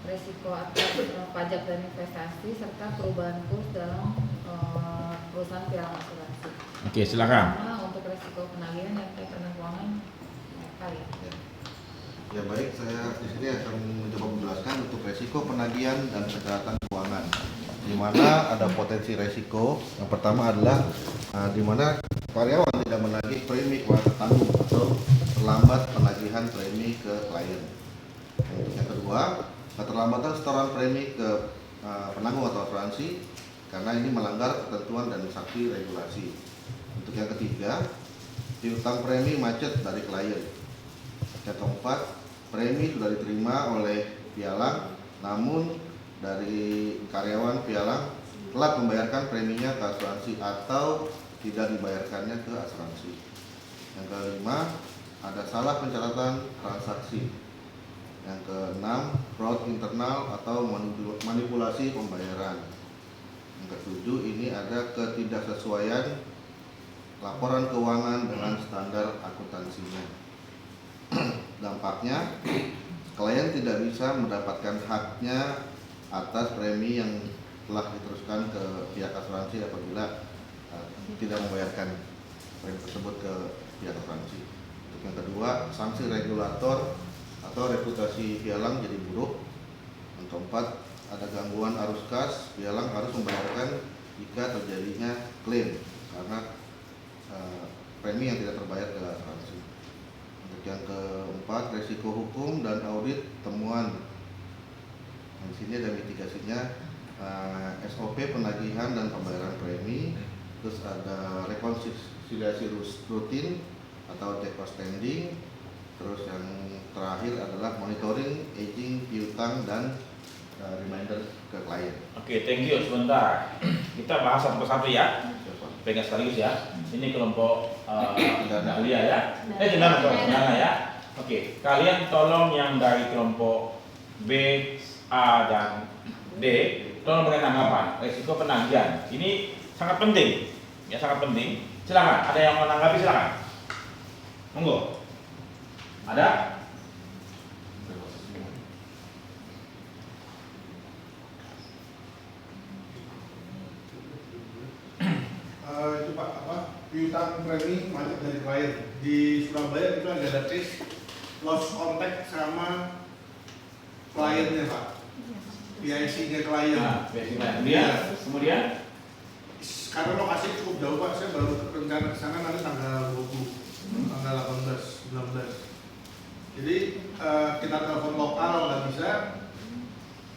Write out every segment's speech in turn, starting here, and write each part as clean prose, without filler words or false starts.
resiko atas pajak dan investasi serta perubahan kurs dalam perusahaan piala asuransi. Oke, silakan. Karena untuk resiko penagihan yang kaitan keuangan mereka ya. Ya baik, saya di sini akan mencoba menjelaskan untuk resiko penagihan dan kejahatan keuangan. Di mana ada potensi resiko. Yang pertama adalah di mana karyawan tidak menagih premi keuangan tanggung atau terlambat penagihan premi ke klien. Untuk yang kedua, keterlambatan setoran premi ke penanggung atau asuransi karena ini melanggar ketentuan dan sanksi regulasi. Untuk yang ketiga, piutang premi macet dari klien. Yang keempat, premi sudah diterima oleh pialang, namun dari karyawan pialang telah membayarkan preminya ke asuransi atau tidak dibayarkannya ke asuransi. Yang kelima, ada salah pencatatan transaksi. Yang keenam, fraud internal atau manipulasi pembayaran. Yang ketujuh, ini ada ketidaksesuaian laporan keuangan dengan standar akuntansinya. Dampaknya, klien tidak bisa mendapatkan haknya atas premi yang telah diteruskan ke pihak asuransi apabila tidak membayarkan premi tersebut ke pihak asuransi. Untuk yang kedua, sanksi regulator atau reputasi pialang jadi buruk. Yang keempat, ada gangguan arus kas, pialang harus membayarkan jika terjadinya klaim karena premi yang tidak terbayar ke asuransi. Untuk yang keempat, resiko hukum dan audit temuan. Di sini ada mitigasinya, SOP penagihan dan pembayaran premi, terus ada rekonsiliasi rutin atau check cost standing, terus yang terakhir adalah monitoring, aging, piutang dan reminder ke klien. Oke, thank you. Sebentar, kita bahas satu persatu ya. Pegang sekaligus ya. Ini kelompok kuliah ya. Cendana ya. Oke, kalian tolong yang dari kelompok B, A dan D, tolong berikan tanggapan resiko penagihan. Ini sangat penting, ya sangat penting. Silakan, ada yang menanggapi silakan. Monggo. Ada? Itu Pak, piutang premi macet dari klien di Surabaya itu ada case lost contact sama kliennya Pak, PIC-nya klien. Nah, kemudian Karena lokasi cukup jauh Pak, saya baru rencana ke sana nanti tanggal 20, tanggal 18, 19. Jadi kita telepon lokal nggak bisa,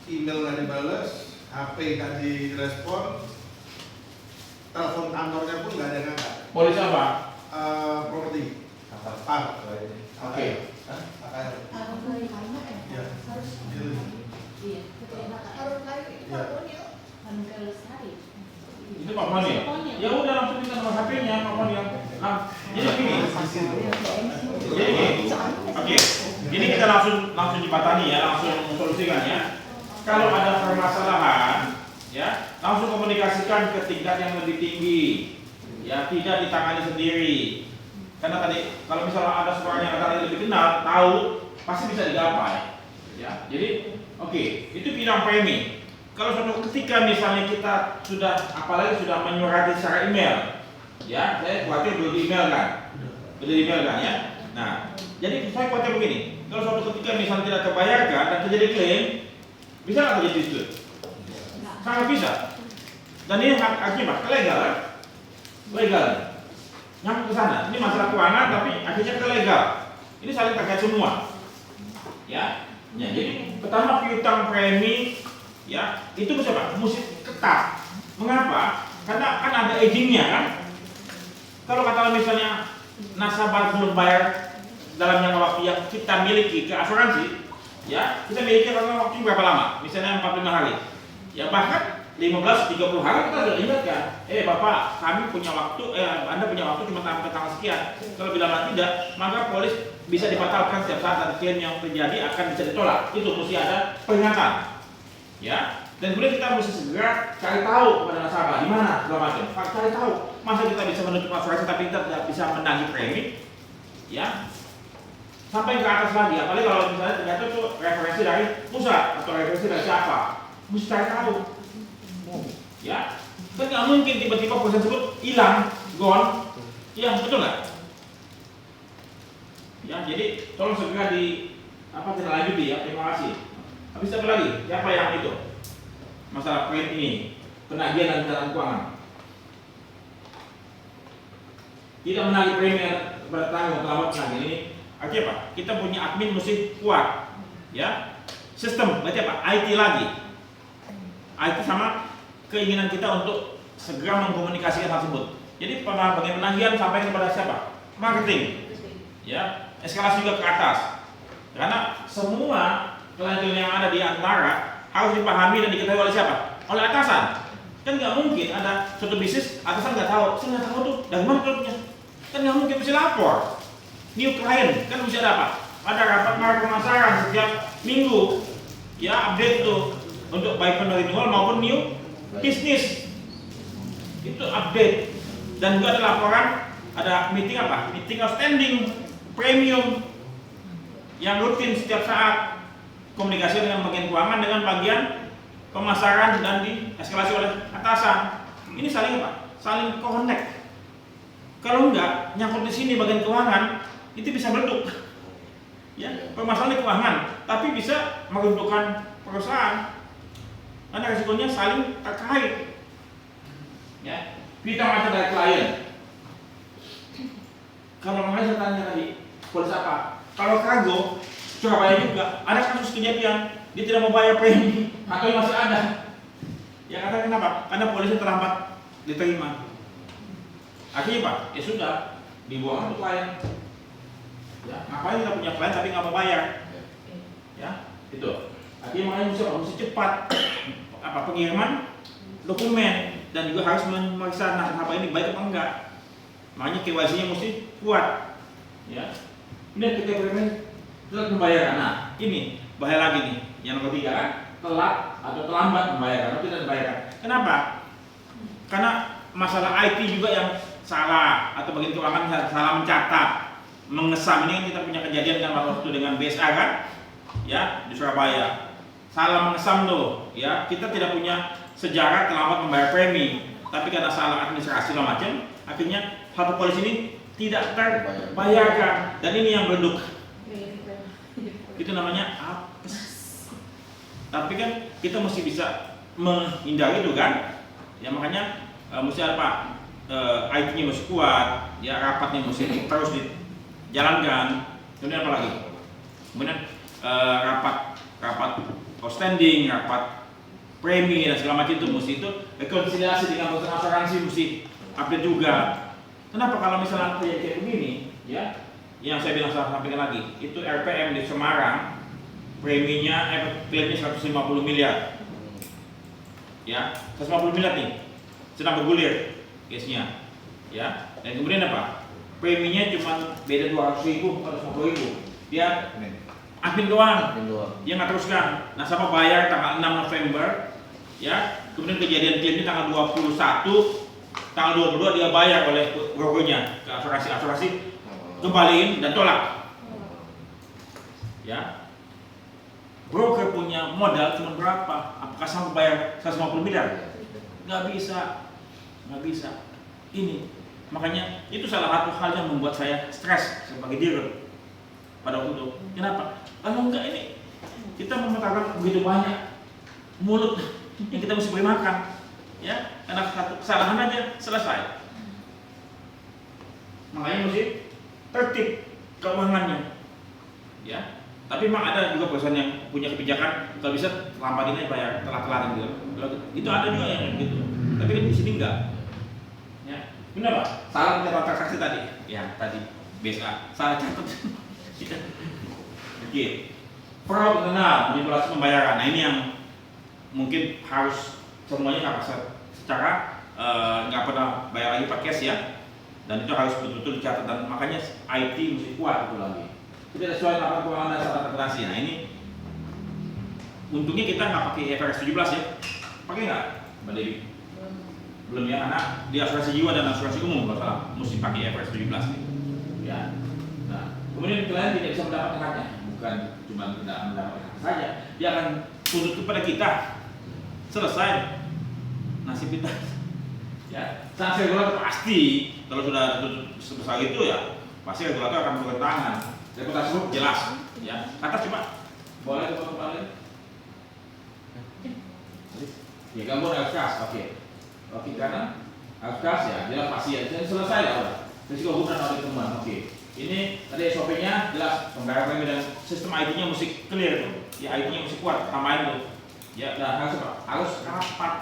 email nggak dibales, HP nggak direspon, telepon kantornya pun nggak ada yang angkat. polisi apa? Properti. Pak. Oke. AKR. Ya. Itu Pak Moni ya? Ya udah langsung minta nomor HP-nya Pak Moni ya. Nah, jadi gini. Oke. Ini kita langsung jembatani ya, langsung solusikan ya. Kalau ada permasalahan, ya langsung komunikasikan ke tingkat yang lebih tinggi. Ya, tidak ditangani sendiri. Karena tadi kalau misalnya ada seorang yang akan lebih kenal, tahu, pasti bisa digapai. Ya, jadi oke, itu bidang premi. Kalau suatu ketika misalnya kita sudah, apalagi sudah menyurati secara email, ya, saya khawatir belum di email kan, ya. Nah, jadi saya khawatir begini, kalau suatu ketika misalnya tidak terbayarkan dan terjadi klaim, bisa nggak terjadi dispute? Sangat bisa. Dan ini akibat legal, legal. Nyambung ke sana. Ini masalah keuangan, tapi akhirnya ke legal. Ini saling terkait semua. Ya, jadi pertama piutang premi. Ya, itu bisa Pak, mesti ketat. Mengapa? Karena kan ada agingnya kan. Kalau kata misalnya nasabah belum bayar dalam jangka waktu yang kita miliki ke asuransi, ya kita miliki dalam waktu berapa lama? Misalnya 45 hari. Ya bahkan 15-30 hari kita sudah ingatkan. Bapak, kami punya waktu, Anda punya waktu cuma sampai tanggal sekian. Kalau bila tidak, maka polis bisa dibatalkan setiap saat dan klaim yang terjadi akan bisa ditolak. Itu mesti ada peringatan. Ya, dan kemudian kita mesti segera cari tahu kepada nasabah di mana segala macam. Cari tahu, masa kita bisa menutup asuransi tapi kita tidak bisa menagih premi, ya, sampai ke atas lagi. Apalagi kalau misalnya ternyata itu referensi dari pusat atau referensi dari siapa, mesti cari tahu. Ya, kan nggak mungkin tiba-tiba perusahaan tersebut hilang, gone. Iya, betul nggak? Ya, jadi tolong segera tidak lanjuti ya. Terima kasih. Habis apa lagi? Siapa yang itu? Masalah poin ini, penagihan dan catatan keuangan. Tidak menagih premi bertanggung terlambat penagih ini. Artinya apa? Kita punya admin mesti kuat. Ya, sistem berarti apa? IT lagi. IT sama keinginan kita untuk segera mengkomunikasikan hal tersebut. Jadi pada bagian penagihan sampai kepada siapa? Marketing. Ya, eskalasi juga ke atas. Karena semua klien-klien yang ada di antara harus dipahami dan diketahui oleh siapa? Oleh atasan. Kan nggak mungkin ada suatu bisnis atasan nggak tahu. Saya nggak tahu tuh dari mana klubnya. Kan nggak mungkin mesti lapor. New client kan mesti ada apa? Ada rapat pemasaran setiap minggu. Ya, update tuh untuk baik renewal maupun new bisnis. Itu update. Dan juga ada laporan, ada meeting apa? Meeting outstanding, premium yang rutin setiap saat, komunikasi dengan bagian keuangan dengan bagian pemasaran dan dieskalasi oleh atasan. Ini saling apa? Saling connect. Kalau enggak nyangkut di sini bagian keuangan, itu bisa meredup. Ya, permasalahan di keuangan, tapi bisa meruntuhkan perusahaan. Karena resikonya saling terkait. Ya, kita macam dari klien. Kalau makanya saya tanya tadi, polis apa? Kalau kargo, Surabaya juga ada kasus kejadian dia tidak mau bayar premi atau yang masih ada. Ya kata kenapa? Karena polisi terlambat diterima. Akhirnya Pak, ya sudah dibuang untuk klien. Ya, ngapain kita punya klien tapi nggak mau bayar? Ya, itu. Akhirnya makanya mesti cepat apa pengiriman dokumen dan juga harus memeriksa nasabah ini baik apa enggak. Makanya KYC-nya mesti kuat. Ya. Ini kita premi telat membayarkan. Nah, ini bahaya lagi nih. Yang nomor 3 kan, telat atau terlambat membayarkan atau tidak membayarkan. Kenapa? Karena masalah IT juga yang salah atau bagian keuangan salah mencatat, mengesam. Ini kan kita punya kejadian kan waktu dengan BSA kan, ya di Surabaya. Salah mengesam tuh, ya kita tidak punya sejarah terlambat membayar premi, tapi karena salah administrasi segala macam, akhirnya satu polis ini tidak terbayarkan dan ini yang meredup. Itu namanya apes. Tapi kan kita mesti bisa menghindari itu kan, ya makanya mesti apa? IT-nya mesti kuat, ya rapatnya mesti terus dijalankan. Kemudian apa lagi? Kemudian rapat outstanding, rapat premi dan segala macam itu mesti itu rekonsiliasi dengan perusahaan asuransi mesti update juga. Kenapa kalau misalnya kayak begini, ya, yang saya bilang sampaikan lagi, itu RPM di Semarang preminya klaimnya 150 miliar, ya, 150 miliar nih, sedang bergulir case-nya, ya, dan kemudian apa? Preminya cuma beda 200.000 atau 150.000, dia admin doang, dia nggak teruskan. Nasabah bayar tanggal 6 November, ya, kemudian kejadian klaimnya tanggal 21, tanggal 22 dia bayar oleh brokernya ke asuransi kembaliin dan tolak. Ya, broker punya modal cuma berapa? Apakah sanggup bayar 150 miliar? Nggak bisa. Ini makanya itu salah satu hal yang membuat saya stres sebagai dealer pada waktu itu. Kenapa? Kalau enggak ini kita memetakkan begitu banyak mulut yang kita mesti beri makan, ya, karena satu kesalahan aja selesai. Makanya mesti tertib keuangannya, ya. Tapi memang ada juga perusahaan yang punya kebijakan kalau bisa terlambat ini bayar telat gitu. Itu ada juga yang gitu. Tapi kan di sini enggak. Ya. Benar Pak? Salah mencatat transaksi tadi. Ya, tadi BSA salah catat. Oke. Fraud internal, manipulasi pembayaran. Nah, ini yang mungkin harus semuanya secara nggak pernah bayar lagi pakai cash ya. Dan itu harus betul-betul dicatat dan makanya IT mesti kuat itu lagi. Tidak sesuai laporan keuangan dan catatan transaksi. Nah ini untungnya kita nggak pakai IFRS 17 ya. Pakai nggak, Mbak Dewi? Belum ya, karena di asuransi jiwa dan asuransi umum kalau salah mesti pakai IFRS 17 nih. Ya. Nah, kemudian klien tidak bisa mendapatkan haknya. bukan cuma tidak mendapatkan saja, dia akan tuntut kepada kita. Selesai nasib kita. Ya, sanksi regulator pasti kalau sudah sebesar itu ya pasti regulator akan turun tangan. Reputasi hukum jelas. Ya, kata cuma boleh kembali. Ya, gambar harus kas, oke. Oke, kanan harus kas ya, jelas pasti ya. Jadi selesai ya udah. Risiko hukum dan audit teman, oke. Ini tadi SOP-nya jelas, pembayaran premi dan sistem IT-nya mesti clear tuh. Ya IT-nya mesti kuat, tambahin tuh. Ya, dan harus rapat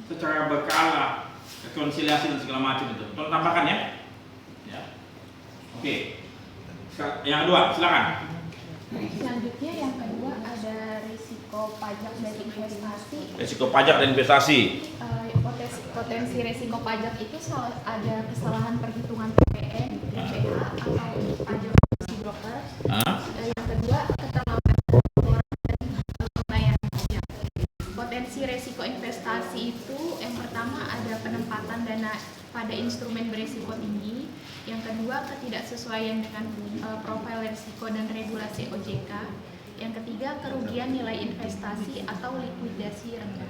secara berkala, rekonsiliasi dan segala macam itu. Tolong tambahkan ya. Ya. Oke. Yang kedua, silakan. Selanjutnya yang kedua ada risiko pajak dan investasi. Risiko pajak dan investasi. Potensi risiko pajak itu ada kesalahan perhitungan PPN, BPH atau pajak komisi broker. Yang kedua keterlambatan laporan dan pembayaran pajak. Potensi risiko investasi itu yang pertama ada penempatan dana pada instrumen berisiko tinggi. Yang kedua ketidaksesuaian dengan profil risiko dan regulasi OJK. Yang ketiga kerugian nilai investasi atau likuidasi rendah.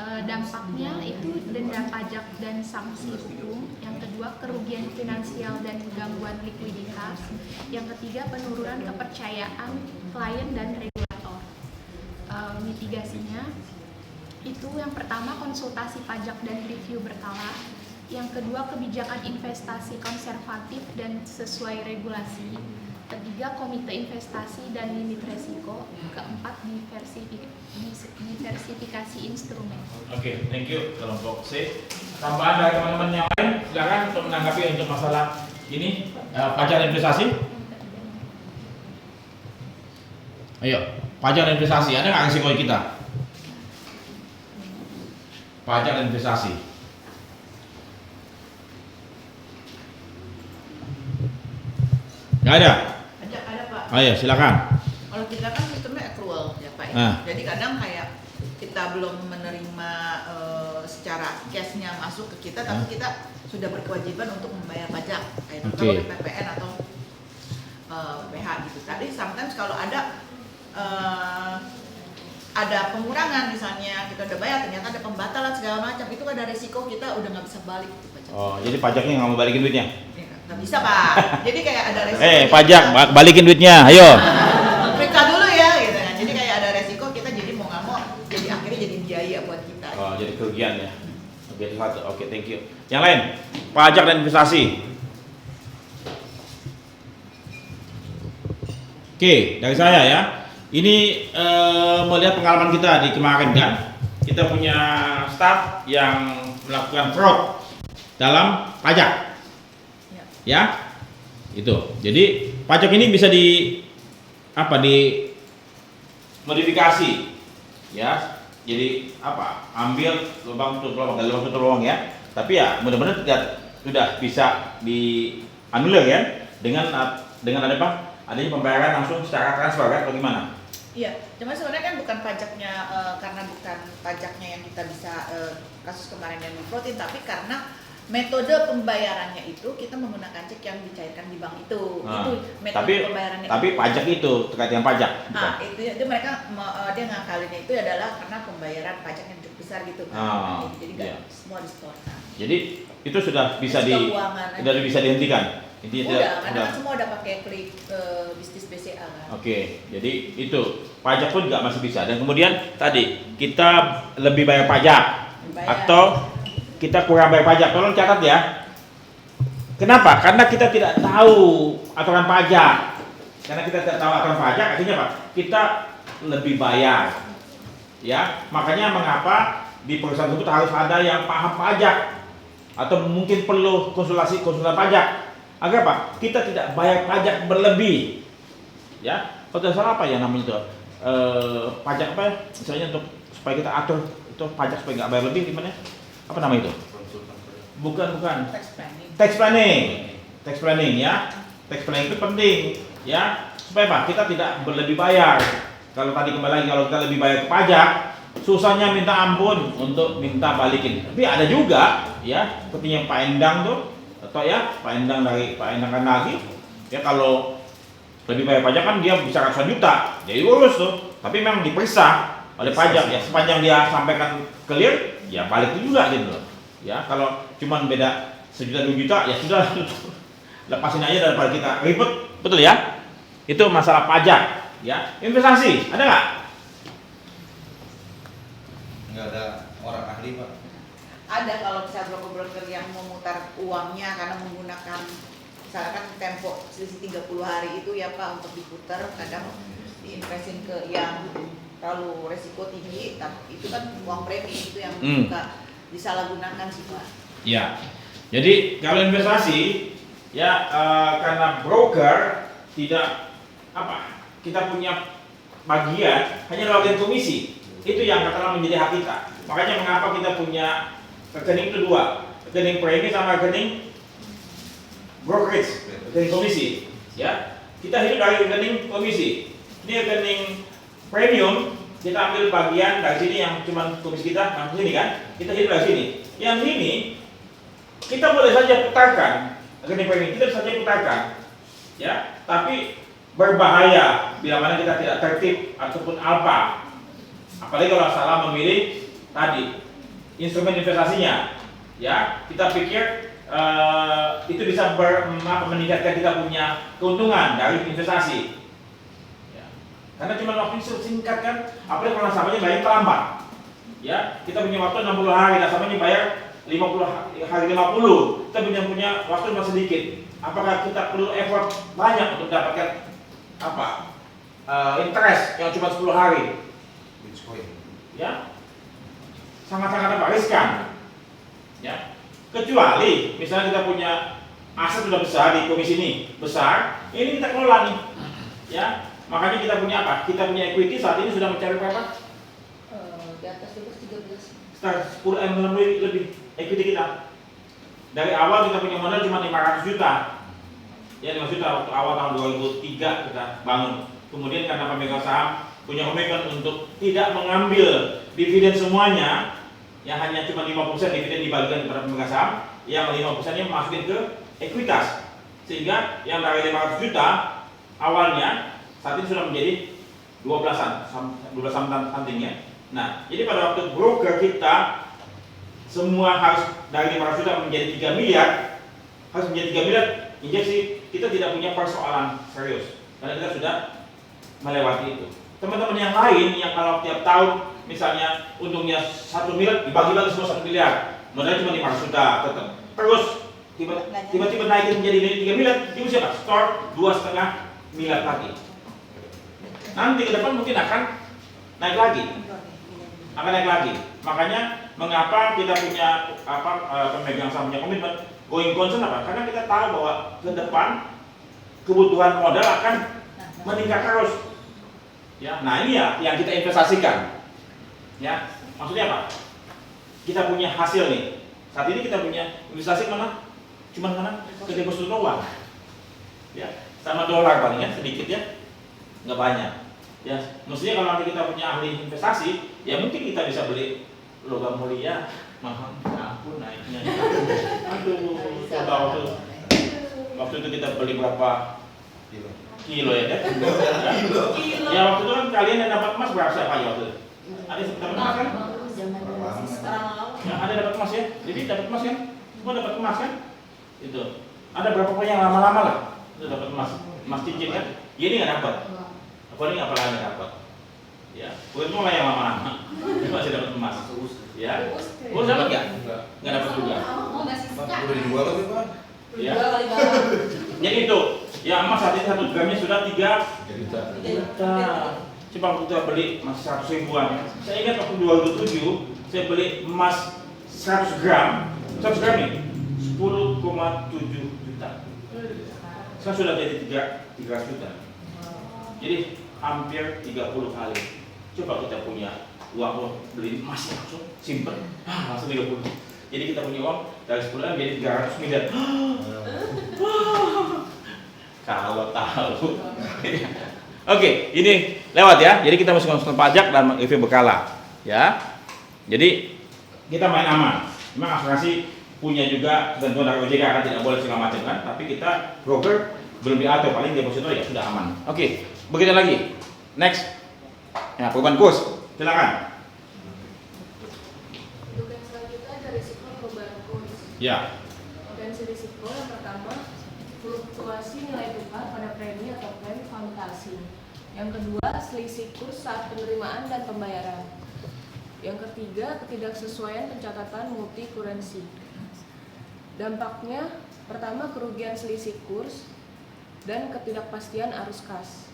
Dampaknya itu denda pajak dan sanksi hukum. Yang kedua kerugian finansial dan gangguan likuiditas. Yang ketiga penurunan kepercayaan klien dan regulator. Mitigasinya itu yang pertama konsultasi pajak dan review berkala. Yang kedua kebijakan investasi konservatif dan sesuai regulasi. Ketiga komite investasi dan limit resiko. Keempat diversifikasi instrumen. Oke, thank you kelompok C. Tambahan dari teman-teman yang lain, silakan untuk menanggapi untuk masalah ini pajak dan investasi. Ayo, pajak dan investasi, ada nggak risiko kita? Pajak dan investasi. Nggak ada? Ada Pak. Ayo, silakan. Kalau kita kan sistemnya accrual ya Pak. Jadi kadang kayak kita belum menerima secara cashnya masuk ke kita, tapi kita sudah berkewajiban untuk membayar pajak kayak kalau PPN atau PH gitu. Tadi sometimes kalau ada pengurangan misalnya kita udah bayar ternyata ada pembatalan segala macam, itu kan ada risiko kita udah nggak bisa balik gitu, pajak. Oh, jadi pajaknya nggak mau balikin duitnya? Nggak bisa Pak. Jadi kayak ada resiko. Pajak balikin duitnya, ayo. Periksa dulu ya gitu kan. Jadi kayak ada resiko kita jadi mau nggak mau jadi akhirnya jadi biaya buat kita. Oh, jadi kerugian ya. Oke, itu satu. Oke, thank you. Yang lain, pajak dan investasi. Oke, dari saya ya. Ini melihat pengalaman kita di kemarin kan. Kita punya staff yang melakukan fraud dalam pajak. Ya. Itu. Jadi pajak ini bisa modifikasi ya. Jadi ambil lubang tutup lubang ya. Tapi ya benar-benar sudah bisa dianulir ya dengan ada adanya pembayaran langsung secara transfer kan, bagaimana? Iya, cuma sebenarnya kan bukan pajaknya karena bukan pajaknya yang kita bisa kasus kemarin yang diprotin, tapi karena metode pembayarannya itu kita menggunakan cek yang dicairkan di bank itu. Itu metode pembayarannya. Tapi itu. Pajak itu terkait dengan pajak. Nah, itu mereka dia ngakalinnya itu adalah karena pembayaran pajak yang cukup besar gitu kan. Jadi nggak semua distorkan. Jadi itu sudah bisa dihentikan. Karena kan semua udah pakai klik bisnis BCA kan. Oke, jadi itu pajak pun juga masih bisa. Dan kemudian tadi kita lebih bayar pajak atau kita kurang bayar pajak. Tolong catat ya. Kenapa? Karena kita tidak tahu aturan pajak. Karena kita tidak tahu aturan pajak, artinya apa? Kita lebih bayar. Ya, makanya mengapa di perusahaan tersebut harus ada yang paham pajak atau mungkin perlu konsultan pajak. Agar apa? Kita tidak bayar pajak berlebih. Ya, kalau tidak salah apa ya namanya itu? Pajak apa ya? Misalnya untuk supaya kita atur itu pajak supaya nggak bayar lebih gimana? Apa nama itu? Bukan. Tax planning ya. Tax planning itu penting ya. Supaya apa? Kita tidak berlebih bayar. Kalau tadi kembali lagi kalau kita lebih bayar ke pajak, susahnya minta ampun untuk minta balikin. Tapi ada juga ya, seperti yang Pak Endang tuh. Atau ya Pak Endang kan lagi ya, kalau lebih bayar pajak kan dia bisa ratusan juta, jadi lulus tuh. Tapi memang diperiksa oleh pajak ya, sepanjang dia sampaikan clear, ya balik itu juga gitu loh. Ya kalau cuma beda sejuta 2 juta ya sudah lepasin aja daripada kita ribet, betul ya? Itu masalah pajak ya. Investasi ada nggak? Nggak ada orang ahli Pak. Ada kalau misalnya broker-broker yang memutar uangnya karena menggunakan misalkan tempo selisih 30 hari itu ya Pak untuk diputar, kadang diinvestin ke yang terlalu resiko tinggi, tapi itu kan uang premi itu yang juga disalahgunakan sih Pak. Ya, jadi kalau investasi ya karena broker tidak kita punya bagian hanya bagian komisi, itu yang katakanlah menjadi hak kita. Makanya mengapa kita punya rekening itu 2, rekening premi sama rekening brokerage, rekening komisi. Ya, kita hidup dari rekening komisi. Ini rekening premium, kita ambil bagian dari sini yang cuma komisi kita, nah sini kan, kita hidup dari sini. Yang ini kita boleh saja putarkan, rekening premium kita bisa saja putarkan, ya. Tapi berbahaya bila mana kita tidak tertib ataupun alfa. Apalagi kalau salah memilih tadi instrumen investasinya, ya. Kita pikir itu bisa meningkatkan kita punya keuntungan dari investasi. Karena cuma waktu singkat kan, apalagi kalau nasabahnya bayar terlambat. Ya, kita punya waktu 60 hari, nasabahnya bayar 50 hari 50. Kita punya waktu cuma sedikit. Apakah kita perlu effort banyak untuk dapatkan interest yang cuma 10 hari? Ya, sangat-sangat riskan. Ya, kecuali misalnya kita punya aset sudah besar di komisi ini besar, ini kita kelola nih. Ya. Makanya kita punya apa? Kita punya equity saat ini sudah mencapai berapa? Di atas 13. Sekitar 10 M lebih equity kita. Dari awal kita punya modal cuma 500 juta. Ya 5 juta waktu awal tahun 2003 kita bangun. Kemudian karena pemegang saham punya komitmen untuk tidak mengambil dividen semuanya, yang hanya cuma 5% dividen dibagikan kepada pemegang saham, yang 5%-nya masukin ke ekuitas. Sehingga yang dari 500 juta awalnya saat ini sudah menjadi 12 something ya. Nah, jadi pada waktu broker kita semua harus dari 500 juta menjadi 3 miliar, harus menjadi 3 miliar injeksi, kita tidak punya persoalan serius karena kita sudah melewati itu. Teman-teman yang lain yang kalau tiap tahun misalnya untungnya 1 miliar dibagi-bagi semua 1 miliar, modalnya cuma 500 juta tetap. Terus tiba-tiba naik menjadi 3 miliar, itu siapa? Store 2,5 miliar lagi. Nanti ke depan mungkin akan naik lagi. Makanya mengapa kita punya pemegang saham punya komitmen going concern apa? Karena kita tahu bahwa ke depan kebutuhan modal akan meningkat terus. Ya, nah ini ya yang kita investasikan. Ya, maksudnya apa? Kita punya hasil nih. Saat ini kita punya investasi mana? Cuma mana? Ke deposito doang. Ya, sama dolar paling ya sedikit ya. Nggak banyak. Ya, mestinya kalau nanti kita punya ahli investasi, ya mungkin kita bisa beli logam mulia mahal. Ya ampun naiknya. Aduh, coba waktu itu kita beli berapa kilo ya kan? Ya waktu itu kan kalian yang dapat emas berapa siapa ya waktu itu? Ada yang dapat emas kan? Ya, ada dapat emas ya. Jadi dapat emas kan? Semua dapat emas kan? Itu. Ada berapa poin yang lama-lama lah? Itu dapat emas cincin kan? Ya, ini nggak dapat. Ini apalagi nggak dapat? Ya, bukan mulai yang lama-lama. Ini masih dapat emas. Ya, dapat nggak? Nggak dapat juga. Udah dijual lagi Pak. Ya. Jadi itu, ya emas saat ini 1 gramnya sudah 3 juta. Coba kita beli emas 100 ribuan. Saya ingat waktu 2007 saya beli emas 100 gram nih 10,7 juta. Sekarang sudah jadi 300 juta. Jadi hampir 30 kali. Coba kita punya uang beli emas langsung simpen, langsung 30. Jadi kita punya uang dari 10 M jadi 300 miliar. Kalau tahu. Oke, ini lewat ya. Jadi kita masih ngomong pajak dan EV berkala, ya. Jadi kita main aman. Memang asuransi punya juga ketentuan dari OJK kan tidak boleh segala macam kan. Tapi kita broker belum diatur, paling deposito ya sudah aman. Oke, begitu lagi. Next. Ya, perubahan kurs. Silakan. Untuk yang selanjutnya ada risiko perubahan kurs. Ya. Potensi risiko yang pertama, fluktuasi nilai tukar pada premi atau klaim valutasi. Yang kedua, selisih kurs saat penerimaan dan pembayaran. Yang ketiga, ketidaksesuaian pencatatan multi currency. Dampaknya, pertama kerugian selisih kurs dan ketidakpastian arus kas.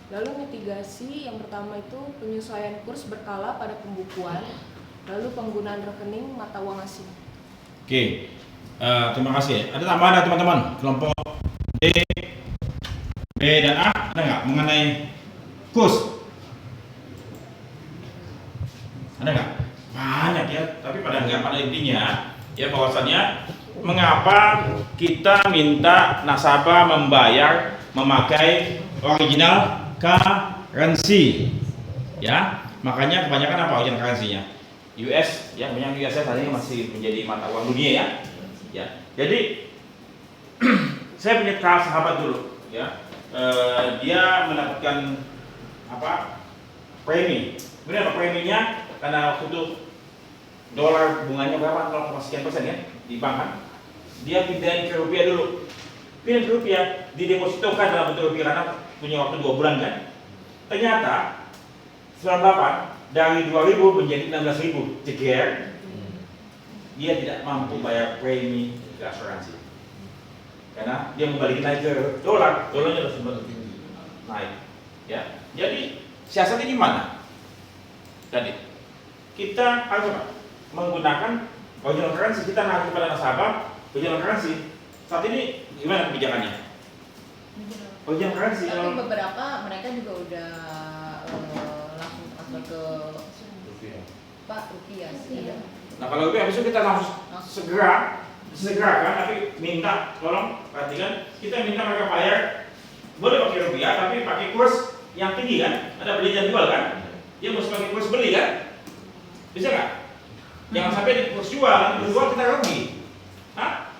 Lalu mitigasi, yang pertama itu penyesuaian kurs berkala pada pembukuan, lalu penggunaan rekening mata uang asing. Oke. Terima kasih. Ada tambahan teman-teman? Kelompok D, B dan A ada nggak mengenai kurs? Ada nggak? Banyak ya, tapi pada intinya ya bahwasannya mengapa kita minta nasabah memakai original currency, ya makanya kebanyakan apa original currency-nya? US, ya banyak US saat ini masih menjadi mata uang dunia ya. Jadi saya punya sahabat dulu, ya dia mendapatkan apa premi. Kemudian apa preminya? Karena waktu itu dolar bunganya berapa? 0,sekian% ya di bank kan? Dia pindahin ke rupiah dulu. Pindah ke rupiah, didepositokan dalam bentuk rupiah karena punya waktu 2 bulan kan? Ternyata 98 dari 2.000 menjadi 16.000 ceger. Dia tidak mampu bayar premi ke asuransi. Karena dia membalikin lagi ke dolarnya sudah sempat naik. Ya. Jadi siasatnya gimana? Tadi kita harus apa? Menggunakan original currency, kita ngasih pada nasabah original currency. Saat ini gimana kebijakannya? Original currency. Tapi beberapa mereka juga udah langsung transfer ke rupiah sih. Nah kalau rupiah besok kita langsung segera kan, tapi minta tolong perhatikan, kita minta mereka bayar boleh pakai rupiah tapi pakai kurs yang tinggi kan, ada beli dan jual kan, dia mesti pakai kurs beli kan. Bisa nggak? Jangan sampai di kurs jual, nanti jual kita rugi. Hah?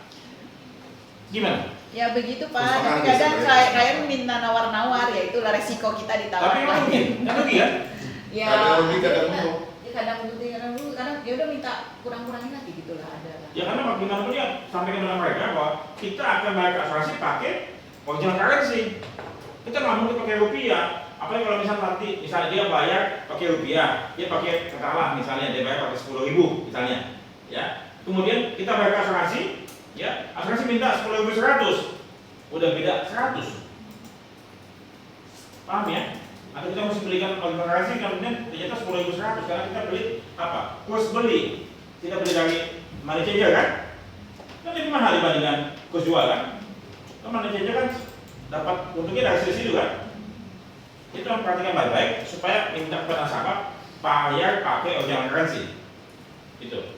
Gimana? Ya begitu Pak, tapi kadang klien minta nawar-nawar, ya itulah resiko kita ditawar. Tapi rugi, kan rugi kan? Ya, Kadang rugi, kadang untung. kadang dulu, kadang dia udah minta kurang-kurangin lagi gitulah ada. Ya karena bagaimanapun ya sampaikan kepada mereka bahwa kita akan bayar ke asuransi pakai original currency. Kita nggak mungkin pakai rupiah. Apalagi kalau misalnya dia bayar pakai rupiah, dia pakai katakanlah misalnya dia bayar pakai 10.000 misalnya, ya. Kemudian kita bayar ke asuransi, ya, asuransi minta 10.100, udah beda 100. Paham ya? Atau kita mesti belikan original currency, kemudian ternyata 10.100 karena kita beli apa? Kurs beli, kita beli dari money changer kan? Kan lebih mahal dibandingkan kurs jual kan? Money changer kan dapat untungnya dari sisi itu kan? Itu perhatikan baik-baik supaya minta kepada nasabah bayar pakai original currency. Itu,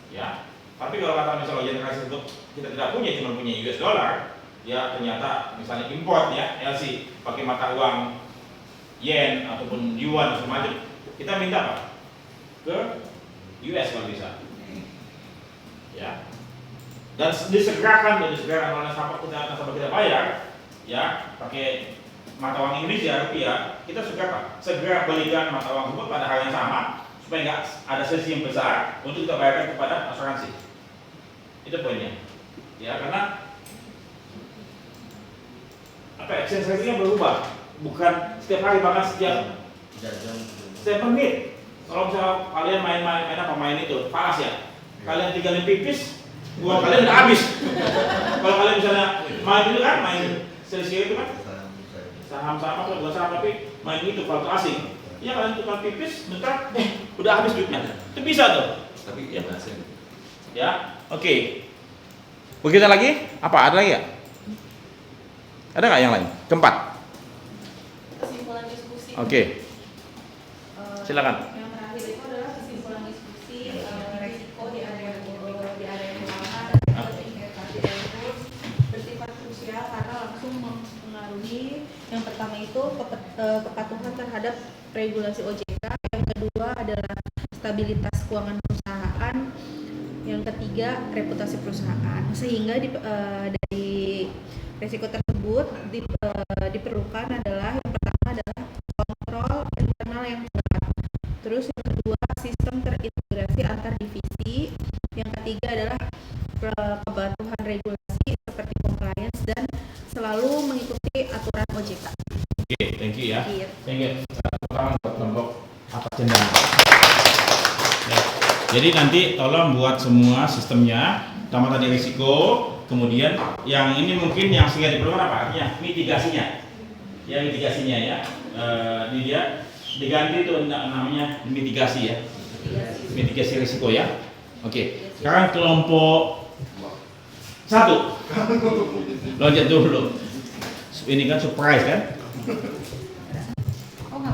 ya. Tapi kalau kata misalnya original currency untuk kita tidak punya, cuma punya US dollar, ya ternyata misalnya import ya LC pakai mata uang yen ataupun yuan semacam, kita minta apa? Ke US kalau bisa, ya. Dan disegerakan oleh nasabah kita bayar, ya pakai mata uang Indonesia rupiah, kita segera balikan mata uang tersebut pada hari yang sama supaya nggak ada selisih yang besar untuk kita bayarkan kepada asuransi. Itu poinnya, ya karena apa exchange rate-nya berubah, bukan setiap hari bahkan setiap menit. Kalau misalnya kalian main itu falas ya, kalian tinggalin pipis, uang kalian udah habis. Kalau kalian misalnya main itu kan main selisih itu kan saham-saham atau bukan saham tapi main itu valuta asing, ya kalian tukar pipis bentar udah habis duitnya. Itu bisa tuh, tapi ya ya oke. Begitu lagi apa ada lagi ya, ada nggak yang lain? Keempat. Kesimpulan diskusi. Oke. Silakan. Yang terakhir itu adalah kesimpulan diskusi resiko di area keuangan dan investasi kurs bersifat krusial karena langsung mempengaruhi yang pertama itu kepatuhan terhadap regulasi OJK, yang kedua adalah stabilitas keuangan perusahaan, yang ketiga reputasi perusahaan. Sehingga dari Risiko tersebut diperlukan adalah yang pertama adalah kontrol internal yang kuat. Terus yang kedua sistem terintegrasi antar divisi. Yang ketiga adalah kepatuhan regulasi seperti compliance dan selalu mengikuti aturan OJK. Oke, thank you ya. Iya. Thank you. Tolong buat kelompok apa cendana. Ya. Jadi nanti tolong buat semua sistemnya, pertama tadi risiko, kemudian yang ini mungkin yang sehingga diperlukan apa artinya? Mitigasinya. Ya mitigasinya ya. Ini dia diganti itu namanya mitigasi ya. Mitigasi risiko ya. Oke. Sekarang kelompok 1. Loncat dulu. Ini kan surprise kan?